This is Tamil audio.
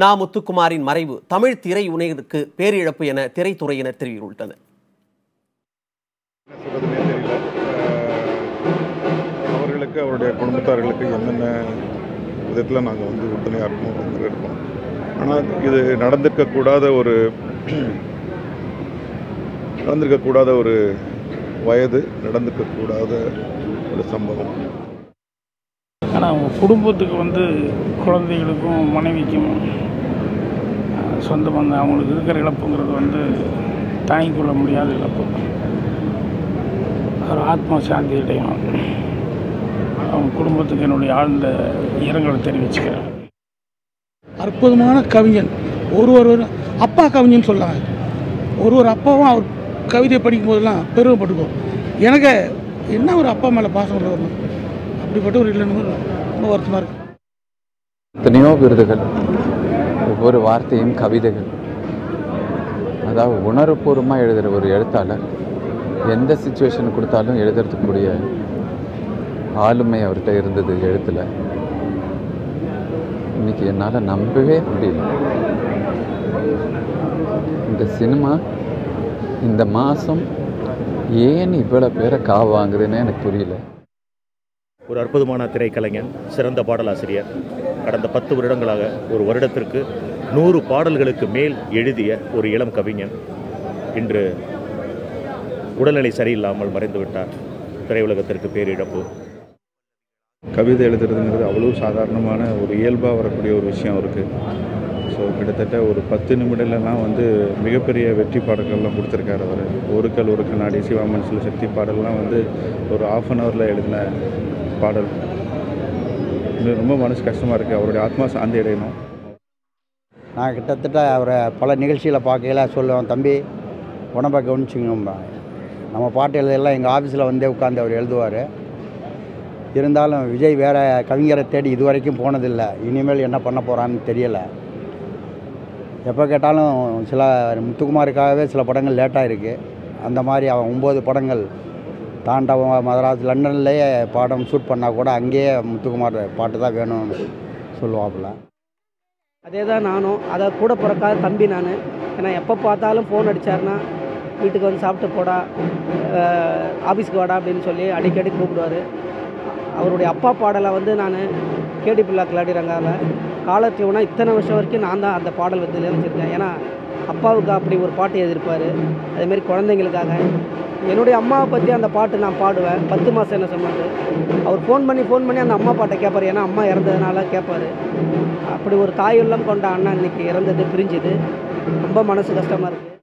நா. முத்துக்குமாரின் மறைவு தமிழ் திரையுலகிற்கு பேரிழப்பு என திரைத்துறையினர் தெரிவித்துள்ளனர். அவர்களுக்கு அவருடைய குடும்பத்தார்களுக்கு என்னென்ன விதத்தில் நாங்கள் உறுதுணையாக இருக்கோம். ஆனால் இது நடந்திருக்கக்கூடாத ஒரு வயது, நடந்திருக்கக்கூடாத ஒரு சம்பவம். ஆனால் அவங்க குடும்பத்துக்கு குழந்தைகளுக்கும் மனைவிக்கும் சொந்த பந்தம் அவங்களுக்கு இருக்கிற இழப்புங்கிறது தாங்கிக் கொள்ள முடியாத இழப்பு. ஒரு ஆத்மா சாந்தி அடையணும். அவங்க குடும்பத்துக்கு என்னுடைய ஆழ்ந்த இரங்கலை தெரிவிச்சுக்கிறேன். அற்புதமான கவிஞன். ஒரு அப்பா கவிஞன் சொல்லாங்க. ஒரு அப்பாவும் அவர் கவிதையை படிக்கும் போதெல்லாம் பெருமைப்பட்டுக்கும். எனக்கு என்ன ஒரு அப்பா மேலே பாசம் வரணும், அப்படிப்பட்ட ஒரு இல்லைன்னு ரொம்ப வருத்தமாக இருக்குது. எத்தனையோ விருதுகள், ஒவ்வொரு வார்த்தையும் கவிதைகள். அதாவது உணர்வுபூர்வமாக எழுதுகிற ஒரு எழுத்தாளர் எந்த சிச்சுவேஷன் கொடுத்தாலும் எழுதுறதுக்கூடிய ஆளுமை அவர்கிட்ட இருந்தது எழுத்தில். இன்னைக்கு என்னால் நம்பவே முடியல. இந்த சினிமா இந்த மாதம் ஏன் இவ்வளோ பேரை காவு வாங்குதுன்னு எனக்கு புரியல. ஒரு அற்புதமான திரைக்கலைஞன், சிறந்த பாடலாசிரியர். கடந்த 10 வருடங்களாக ஒரு வருடத்திற்கு 100 பாடல்களுக்கு மேல் எழுதிய ஒரு இளம் கவிஞன் இன்று உடல்நிலை சரியில்லாமல் மறைந்து விட்டார். திரையுலகத்திற்கு பேரிழப்பு. கவிதை எழுதுறதுங்கிறது அவ்வளோ சாதாரணமான ஒரு இயல்பாக வரக்கூடிய ஒரு விஷயம் அவருக்கு. ஸோ கிட்டத்தட்ட ஒரு 10 நிமிடம்லாம் மிகப்பெரிய வெற்றி பாடல்கள்லாம் கொடுத்துருக்காரு அவர். ஒரு கல் ஒரு கண்ணாடி, சிவாமன் சில சக்தி பாடல்லாம் ஒரு 1/2 hourல எழுதின பாடல். ரொம்ப மனசு கஷ்டமாக இருக்குது. அவருடைய ஆத்மா சாந்தி அடையணும். நான் கிட்டத்தட்ட அவரை பல நிகழ்ச்சிகளை பார்க்கையில சொல்லுவேன், தம்பி உடம்பை கவனிச்சுங்க, நம்ம பாட்டு எழுதெல்லாம் எங்கள் ஆஃபீஸில் உட்காந்து அவர் எழுதுவார். இருந்தாலும் விஜய் வேறு கவிஞரை தேடி இதுவரைக்கும் போனதில்லை. இனிமேல் என்ன பண்ண போகிறான்னு தெரியலை. எப்போ கேட்டாலும் சில முத்துக்குமாருக்காகவே சில படங்கள் லேட்டாக இருக்குது. அந்த மாதிரி அவன் 9 படங்கள் தாண்டவம், மதராஸ், லண்டன்லேயே பாடம் ஷூட் பண்ணால் கூட அங்கேயே முத்துக்குமார் பாட்டு தான் வேணும்னு சொல்லுவாப்புல. அதே தான் நானும். அதை கூட பிறக்காத தம்பி நான். ஏன்னா எப்போ பார்த்தாலும் ஃபோன் அடித்தாருன்னா வீட்டுக்கு சாப்பிட்டு போடா, ஆஃபீஸ்க்கு வாடா அப்படின்னு சொல்லி அடிக்கடி கூப்பிடுவார். அவருடைய அப்பா பாடலை நான் கேடி பிள்ளா கிளாடி ரங்காவில் காலத்தீவனா இத்தனை வருஷம் வரைக்கும் நான் தான் அந்த பாடல் வச்சுருக்கேன். ஏன்னா அப்பாவுக்கு அப்படி ஒரு பாட்டு எழுதியிருப்பார். அதேமாரி குழந்தைங்களுக்காக என்னுடைய அம்மாவை பற்றி அந்த பாட்டு நான் பாடுவேன். 10 மாதம் என்ன சொன்னார். அவர் ஃபோன் பண்ணி அந்த அம்மா பாட்டை கேட்பார். ஏன்னா அம்மா இறந்ததுனால கேட்பார். அப்படி ஒரு தாயுள்ளம் கொண்ட அண்ணன் இன்றைக்கி இறந்தது, பிரிஞ்சுது. ரொம்ப மனசு கஷ்டமாக இருக்குது.